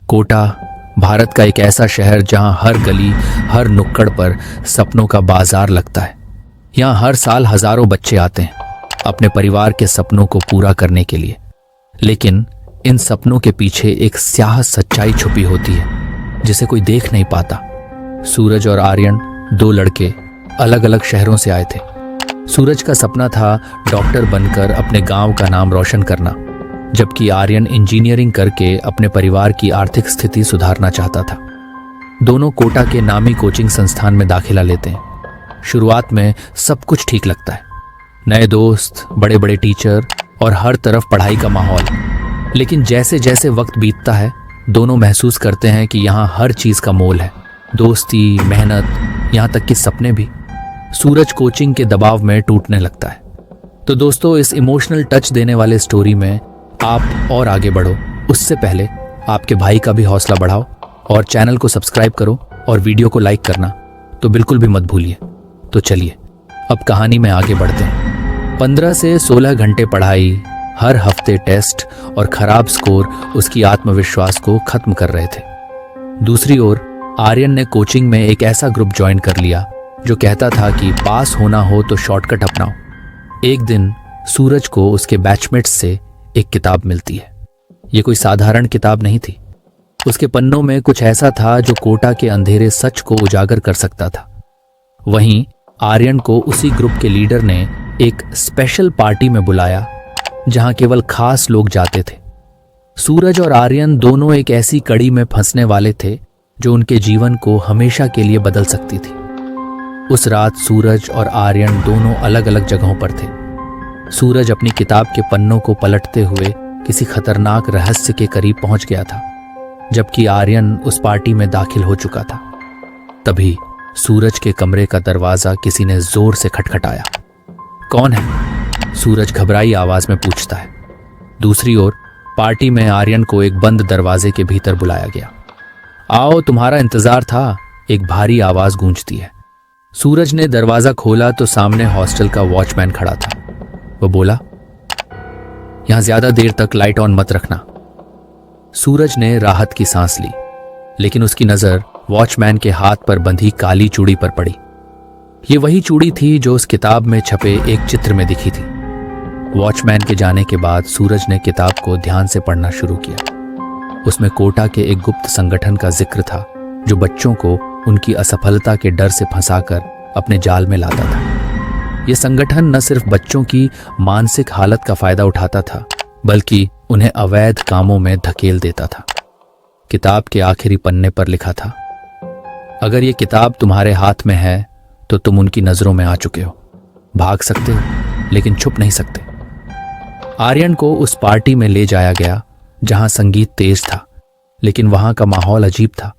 कोटा भारत का एक ऐसा शहर जहां हर गली, हर नुक्कड़ पर सपनों का बाजार लगता है। यहाँ हर साल हजारों बच्चे आते हैं अपने परिवार के सपनों को पूरा करने के लिए। लेकिन इन सपनों के पीछे एक स्याह सच्चाई छुपी होती है जिसे कोई देख नहीं पाता। सूरज और आर्यन दो लड़के अलग अलग शहरों से आए थे। सूरज का सपना था डॉक्टर बनकर अपने गांव का नाम रोशन करना, जबकि आर्यन इंजीनियरिंग करके अपने परिवार की आर्थिक स्थिति सुधारना चाहता था। दोनों कोटा के नामी कोचिंग संस्थान में दाखिला लेते हैं। शुरुआत में सब कुछ ठीक लगता है, नए दोस्त, बड़े बड़े टीचर और हर तरफ पढ़ाई का माहौल। लेकिन जैसे जैसे वक्त बीतता है, दोनों महसूस करते हैं कि यहाँ हर चीज का मोल है, दोस्ती, मेहनत, यहाँ तक कि सपने भी। सूरज कोचिंग के दबाव में टूटने लगता है। तो दोस्तों, इस इमोशनल टच देने वाले स्टोरी में आप और आगे बढ़ो, उससे पहले आपके भाई का भी हौसला बढ़ाओ और चैनल को सब्सक्राइब करो और वीडियो को लाइक करना तो बिल्कुल भी मत भूलिए। तो चलिए अब कहानी में आगे बढ़ते हैं। 15 से 16 घंटे पढ़ाई, हर हफ्ते टेस्ट और खराब स्कोर उसकी आत्मविश्वास को खत्म कर रहे थे। दूसरी ओर आर्यन ने कोचिंग में एक ऐसा ग्रुप ज्वाइन कर लिया जो कहता था कि पास होना हो तो शॉर्टकट अपनाओ। एक दिन सूरज को उसके बैचमेट्स से एक किताब मिलती है। ये कोई साधारण किताब नहीं थी। उसके पन्नों में कुछ ऐसा था जो कोटा के अंधेरे सच को उजागर कर सकता था। वहीं आर्यन को उसी ग्रुप के लीडर ने एक स्पेशल पार्टी में बुलाया जहां केवल खास लोग जाते थे। सूरज और आर्यन दोनों एक ऐसी कड़ी में फंसने वाले थे जो उनके जीवन को हमेशा के लिए बदल सकती थी। उस रात सूरज और आर्यन दोनों अलग अलग जगहों पर थे। सूरज अपनी किताब के पन्नों को पलटते हुए किसी खतरनाक रहस्य के करीब पहुंच गया था, जबकि आर्यन उस पार्टी में दाखिल हो चुका था। तभी सूरज के कमरे का दरवाजा किसी ने जोर से खटखटाया। कौन है? सूरज घबराई आवाज में पूछता है। दूसरी ओर पार्टी में आर्यन को एक बंद दरवाजे के भीतर बुलाया गया। आओ, तुम्हारा इंतजार था, एक भारी आवाज गूंजती है। सूरज ने दरवाजा खोला तो सामने हॉस्टल का वॉचमैन खड़ा था। वो बोला, यहां ज्यादा देर तक लाइट ऑन मत रखना। सूरज ने राहत की सांस ली, लेकिन उसकी नजर वॉचमैन के हाथ पर बंधी काली चूड़ी पर पड़ी। ये वही चूड़ी थी जो उस किताब में छपे एक चित्र में दिखी थी। वॉचमैन के जाने के बाद सूरज ने किताब को ध्यान से पढ़ना शुरू किया। उसमें कोटा के एक गुप्त संगठन का जिक्र था जो बच्चों को उनकी असफलता के डर से फंसाकर अपने जाल में लाता था। यह संगठन न सिर्फ बच्चों की मानसिक हालत का फायदा उठाता था, बल्कि उन्हें अवैध कामों में धकेल देता था। किताब के आखिरी पन्ने पर लिखा था, अगर ये किताब तुम्हारे हाथ में है तो तुम उनकी नजरों में आ चुके हो। भाग सकते हो लेकिन छुप नहीं सकते। आर्यन को उस पार्टी में ले जाया गया जहां संगीत तेज था, लेकिन वहां का माहौल अजीब था।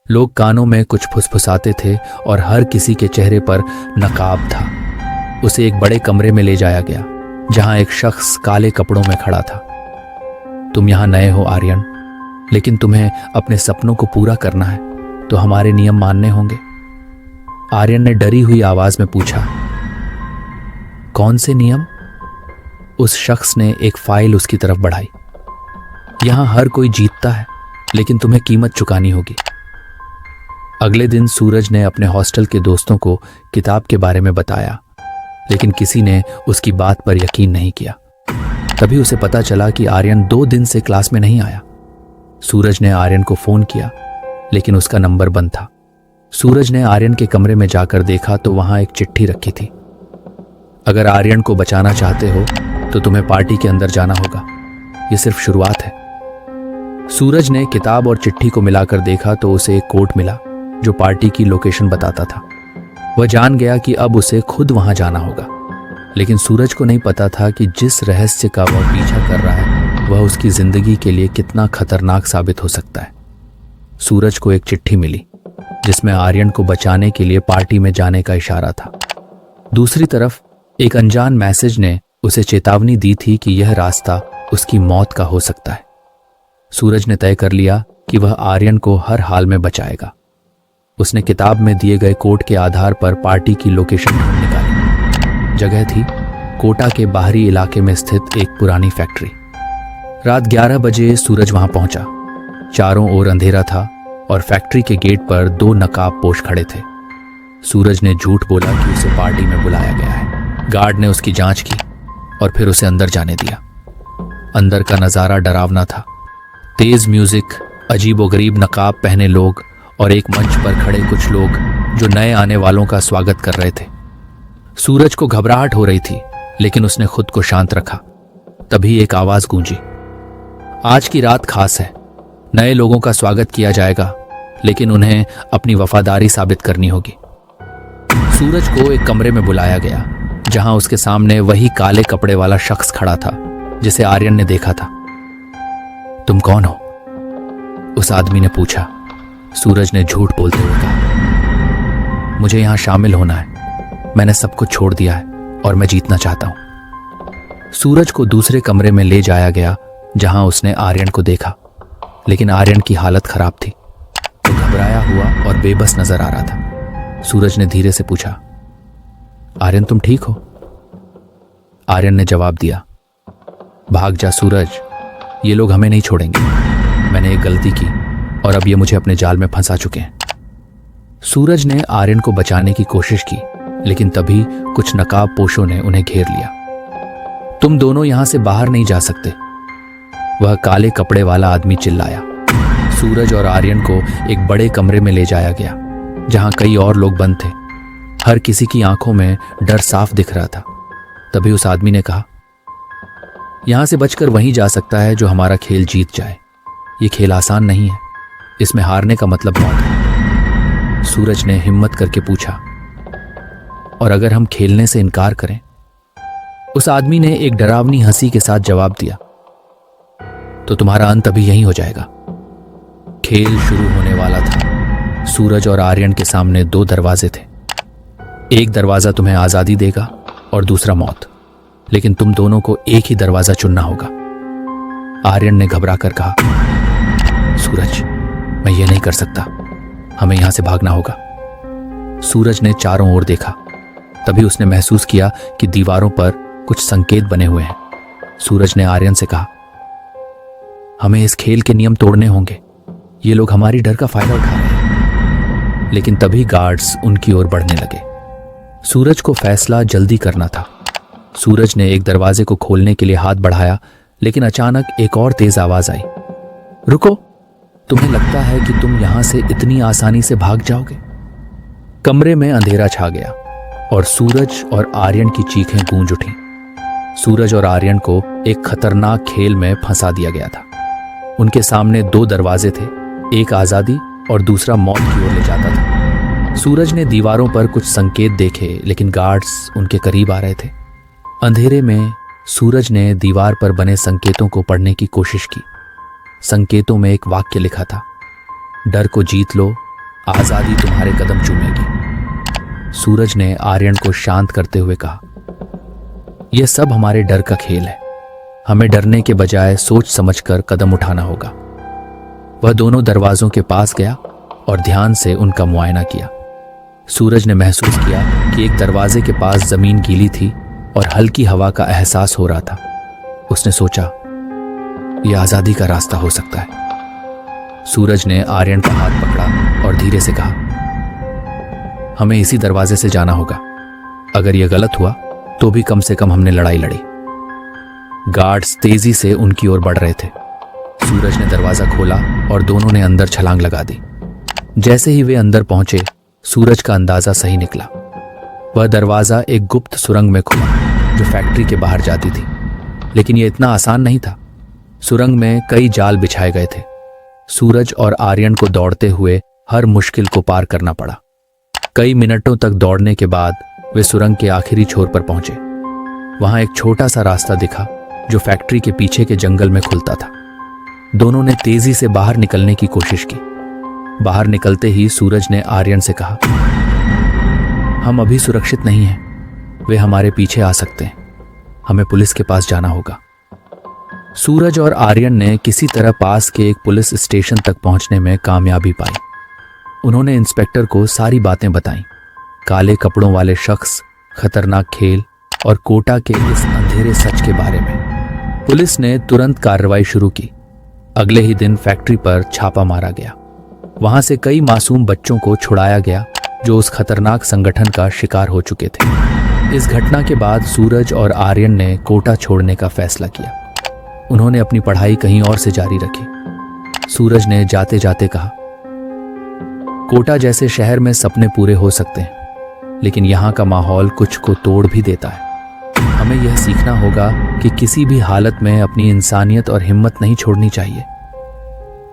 लोग कानों में कुछ फुसफुसाते थे और हर किसी के चेहरे पर नकाब था। उसे एक बड़े कमरे में ले जाया गया जहां एक शख्स काले कपड़ों में खड़ा था। तुम यहां नए हो आर्यन, लेकिन तुम्हें अपने सपनों को पूरा करना है तो हमारे नियम मानने होंगे। आर्यन ने डरी हुई आवाज में पूछा, कौन से नियम? उस शख्स ने एक फाइल उसकी तरफ बढ़ाई। यहां हर कोई जीतता है, लेकिन तुम्हें कीमत चुकानी होगी। अगले दिन सूरज ने अपने हॉस्टल के दोस्तों को किताब के बारे में बताया, लेकिन किसी ने उसकी बात पर यकीन नहीं किया। तभी उसे पता चला कि आर्यन 2 दिन से क्लास में नहीं आया। सूरज ने आर्यन को फोन किया, लेकिन उसका नंबर बंद था। सूरज ने आर्यन के कमरे में जाकर देखा तो वहां एक चिट्ठी रखी थी। अगर आर्यन को बचाना चाहते हो तो तुम्हें पार्टी के अंदर जाना होगा, यह सिर्फ शुरुआत है। सूरज ने किताब और चिट्ठी को मिलाकर देखा तो उसे एक कोड मिला जो पार्टी की लोकेशन बताता था। वह जान गया कि अब उसे खुद वहां जाना होगा, लेकिन सूरज को नहीं पता था कि जिस रहस्य का वह पीछा कर रहा है वह उसकी जिंदगी के लिए कितना खतरनाक साबित हो सकता है। सूरज को एक चिट्ठी मिली जिसमें आर्यन को बचाने के लिए पार्टी में जाने का इशारा था। दूसरी तरफ एक अनजान मैसेज ने उसे चेतावनी दी थी कि यह रास्ता उसकी मौत का हो सकता है। सूरज ने तय कर लिया कि वह आर्यन को हर हाल में बचाएगा। उसने किताब में दिए गए कोड के आधार पर पार्टी की लोकेशन ढूंढ निकाली। जगह थी कोटा के बाहरी इलाके में स्थित एक पुरानी फैक्ट्री। रात 11 बजे सूरज वहां पहुंचा। चारों ओर अंधेरा था और फैक्ट्री के गेट पर 2 नकाबपोश खड़े थे। सूरज ने झूठ बोला कि उसे पार्टी में बुलाया गया है। गार्ड ने उसकी जांच की और फिर उसे अंदर जाने दिया। अंदर का नजारा डरावना था। तेज म्यूजिक, अजीबोगरीब नकाब पहने लोग और एक मंच पर खड़े कुछ लोग जो नए आने वालों का स्वागत कर रहे थे। सूरज को घबराहट हो रही थी, लेकिन उसने खुद को शांत रखा। तभी एक आवाज गूंजी, आज की रात खास है। नए लोगों का स्वागत किया जाएगा, लेकिन उन्हें अपनी वफादारी साबित करनी होगी। सूरज को एक कमरे में बुलाया गया, जहां उसके सामने वही काले कपड़े वाला शख्स खड़ा था जिसे आर्यन ने देखा था। तुम कौन हो? उस आदमी ने पूछा। सूरज ने झूठ बोलते हुए कहा, मुझे यहां शामिल होना है। मैंने सब कुछ छोड़ दिया है और मैं जीतना चाहता हूं। सूरज को दूसरे कमरे में ले जाया गया, जहां उसने आर्यन को देखा, लेकिन आर्यन की हालत खराब थी। वो घबराया हुआ और बेबस नजर आ रहा था। सूरज ने धीरे से पूछा, आर्यन तुम ठीक हो? आर्यन ने जवाब दिया, भाग जा सूरज, ये लोग हमें नहीं छोड़ेंगे। मैंने एक गलती की और अब ये मुझे अपने जाल में फंसा चुके हैं। सूरज ने आर्यन को बचाने की कोशिश की, लेकिन तभी कुछ नकाबपोशों ने उन्हें घेर लिया। तुम दोनों यहां से बाहर नहीं जा सकते, वह काले कपड़े वाला आदमी चिल्लाया। सूरज और आर्यन को एक बड़े कमरे में ले जाया गया, जहां कई और लोग बंद थे। हर किसी की आंखों में डर साफ दिख रहा था। तभी उस आदमी ने कहा, यहां से बचकर वहीं जा सकता है जो हमारा खेल जीत जाए। ये खेल आसान नहीं है, इसमें हारने का मतलब मौत है। सूरज ने हिम्मत करके पूछा, और अगर हम खेलने से इनकार करें? उस आदमी ने एक डरावनी हंसी के साथ जवाब दिया, तो तुम्हारा अंत अभी यहीं हो जाएगा। खेल शुरू होने वाला था। सूरज और आर्यन के सामने 2 दरवाजे थे। एक दरवाजा तुम्हें आजादी देगा और दूसरा मौत, लेकिन तुम दोनों को एक ही दरवाजा चुनना होगा। आर्यन ने घबरा कर कहा, सूरज मैं ये नहीं कर सकता, हमें यहां से भागना होगा। सूरज ने चारों ओर देखा। तभी उसने महसूस किया कि दीवारों पर कुछ संकेत बने हुए हैं। सूरज ने आर्यन से कहा, हमें इस खेल के नियम तोड़ने होंगे। ये लोग हमारी डर का फायदा उठा रहे हैं। लेकिन तभी गार्ड्स उनकी ओर बढ़ने लगे। सूरज को फैसला जल्दी करना था। सूरज ने एक दरवाजे को खोलने के लिए हाथ बढ़ाया, लेकिन अचानक एक और तेज आवाज आई, रुको, तुम्हें लगता है कि तुम यहां से इतनी आसानी से भाग जाओगे? कमरे में अंधेरा छा गया और सूरज और आर्यन की चीखें गूंज उठी। सूरज और आर्यन को एक खतरनाक खेल में फंसा दिया गया था। उनके सामने 2 दरवाजे थे, एक आजादी और दूसरा मौत की ओर ले जाता था। सूरज ने दीवारों पर कुछ संकेत देखे, लेकिन गार्ड्स उनके करीब आ रहे थे। अंधेरे में सूरज ने दीवार पर बने संकेतों को पढ़ने की कोशिश की। संकेतों में एक वाक्य लिखा था, डर को जीत लो, आजादी तुम्हारे कदम चूमेगी। सूरज ने आर्यन को शांत करते हुए कहा, यह सब हमारे डर का खेल है। हमें डरने के बजाय सोच समझकर कदम उठाना होगा। वह दोनों दरवाजों के पास गया और ध्यान से उनका मुआयना किया। सूरज ने महसूस किया कि एक दरवाजे के पास जमीन गीली थी और हल्की हवा का एहसास हो रहा था। उसने सोचा, यह आजादी का रास्ता हो सकता है। सूरज ने आर्यन का हाथ पकड़ा और धीरे से कहा, हमें इसी दरवाजे से जाना होगा। अगर यह गलत हुआ तो भी कम से कम हमने लड़ाई लड़ी। गार्ड्स तेजी से उनकी ओर बढ़ रहे थे। सूरज ने दरवाजा खोला और दोनों ने अंदर छलांग लगा दी। जैसे ही वे अंदर पहुंचे, सूरज का अंदाजा सही निकला। वह दरवाजा एक गुप्त सुरंग में खुला जो फैक्ट्री के बाहर जाती थी। लेकिन यह इतना आसान नहीं था। सुरंग में कई जाल बिछाए गए थे। सूरज और आर्यन को दौड़ते हुए हर मुश्किल को पार करना पड़ा। कई मिनटों तक दौड़ने के बाद वे सुरंग के आखिरी छोर पर पहुंचे। वहां एक छोटा सा रास्ता दिखा जो फैक्ट्री के पीछे के जंगल में खुलता था। दोनों ने तेजी से बाहर निकलने की कोशिश की। बाहर निकलते ही सूरज ने आर्यन से कहा, हम अभी सुरक्षित नहीं हैं। वे हमारे पीछे आ सकते हैं। हमें पुलिस के पास जाना होगा। सूरज और आर्यन ने किसी तरह पास के एक पुलिस स्टेशन तक पहुंचने में कामयाबी पाई। उन्होंने इंस्पेक्टर को सारी बातें बताईं, काले कपड़ों वाले शख्स, खतरनाक खेल और कोटा के इस अंधेरे सच के बारे में। पुलिस ने तुरंत कार्रवाई शुरू की। अगले ही दिन फैक्ट्री पर छापा मारा गया। वहां से कई मासूम बच्चों को छुड़ाया गया जो उस खतरनाक संगठन का शिकार हो चुके थे। इस घटना के बाद सूरज और आर्यन ने कोटा छोड़ने का फैसला किया। उन्होंने अपनी पढ़ाई कहीं और से जारी रखी। सूरज ने जाते जाते कहा, कोटा जैसे शहर में सपने पूरे हो सकते हैं, लेकिन यहाँ का माहौल कुछ को तोड़ भी देता है। हमें यह सीखना होगा कि किसी भी हालत में अपनी इंसानियत और हिम्मत नहीं छोड़नी चाहिए।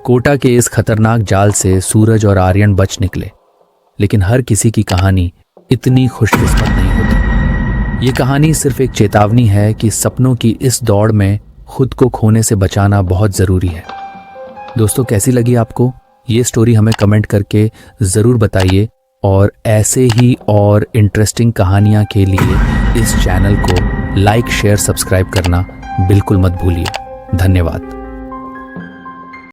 कोटा के इस खतरनाक जाल से सूरज और आर्यन बच निकले, लेकिन हर किसी की कहानी इतनी खुशकिस्मत नहीं होती। ये कहानी सिर्फ एक चेतावनी है कि सपनों की इस दौड़ में खुद को खोने से बचाना बहुत ज़रूरी है। दोस्तों, कैसी लगी आपको ये स्टोरी? हमें कमेंट करके ज़रूर बताइए और ऐसे ही और इंटरेस्टिंग कहानियाँ के लिए इस चैनल को लाइक, शेयर, सब्सक्राइब करना बिल्कुल मत भूलिए। धन्यवाद।